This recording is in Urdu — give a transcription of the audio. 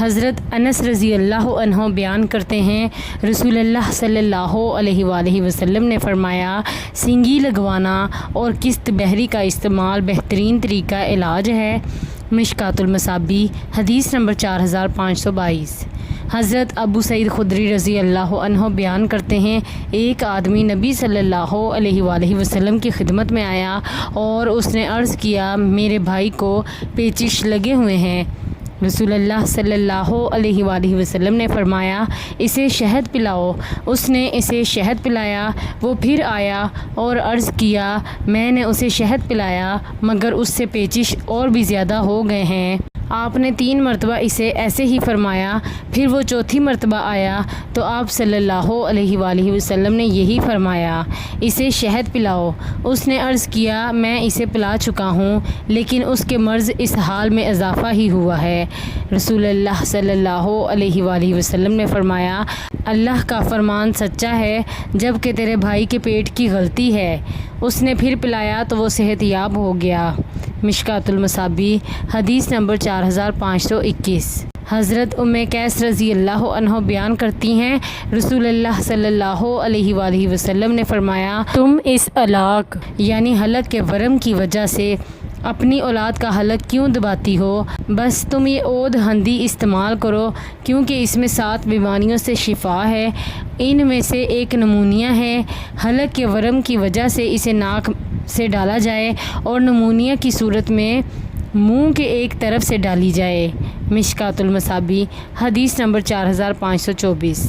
حضرت انس رضی اللہ عنہ بیان کرتے ہیں رسول اللہ صلی اللہ علیہ وآلہ وسلم نے فرمایا سینگی لگوانا اور قسط بحری کا استعمال بہترین طریقہ علاج ہے۔ مشکوٰۃ المصابیح حدیث نمبر 4522۔ حضرت ابو سعید خدری رضی اللہ عنہ بیان کرتے ہیں ایک آدمی نبی صلی اللہ علیہ وآلہ وسلم کی خدمت میں آیا اور اس نے عرض کیا میرے بھائی کو پیچش لگے ہوئے ہیں۔ رسول اللہ صلی اللہ علیہ وآلہ وسلم نے فرمایا اسے شہد پلاؤ۔ اس نے اسے شہد پلایا۔ وہ پھر آیا اور عرض کیا میں نے اسے شہد پلایا مگر اس سے پیچش اور بھی زیادہ ہو گئے ہیں۔ آپ نے 3 مرتبہ اسے ایسے ہی فرمایا۔ پھر وہ چوتھی مرتبہ آیا تو آپ صلی اللہ علیہ وآلہ وسلم نے یہی فرمایا اسے شہد پلاؤ۔ اس نے عرض کیا میں اسے پلا چکا ہوں لیکن اس کے مرض اس حال میں اضافہ ہی ہوا ہے۔ رسول اللہ صلی اللہ علیہ وآلہ وسلم نے فرمایا اللہ کا فرمان سچا ہے جب کہ تیرے بھائی کے پیٹ کی غلطی ہے۔ اس نے پھر پلایا تو وہ صحت یاب ہو گیا۔ مشکوٰۃ المصابیح حدیث نمبر 4521۔ حضرت قیس رضی اللہ عنہ بیان کرتی ہیں رسول اللہ صلی اللہ علیہ وآلہ وسلم نے فرمایا تم اس علاق یعنی حلق کے ورم کی وجہ سے اپنی اولاد کا حلق کیوں دباتی ہو؟ بس تم یہ عود ہندی استعمال کرو کیونکہ اس میں 7 بیماریوں سے شفا ہے۔ ان میں سے ایک نمونیا ہے۔ حلق کے ورم کی وجہ سے اسے ناک سے ڈالا جائے اور نمونیا کی صورت میں منہ کے ایک طرف سے ڈالی جائے۔ مشکوٰۃ المصابیح حدیث نمبر 4524۔